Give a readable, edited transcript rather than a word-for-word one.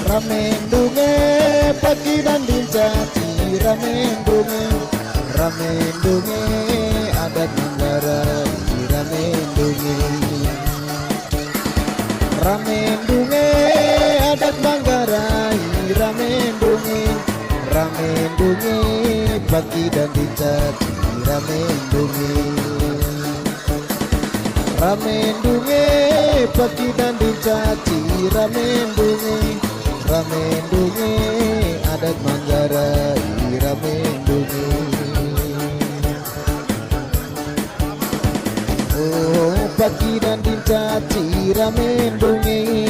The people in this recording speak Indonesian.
Ramendunge pagi dan dicaci Ramendunge adat Manggarai Ramendunge adat Manggarai Ramendunge pagi dan dicaci Ramendunge pagi dan dicaci Ramendunge adat Manggarai Ramendunge. Oh pagi dan dicaci Ramendunge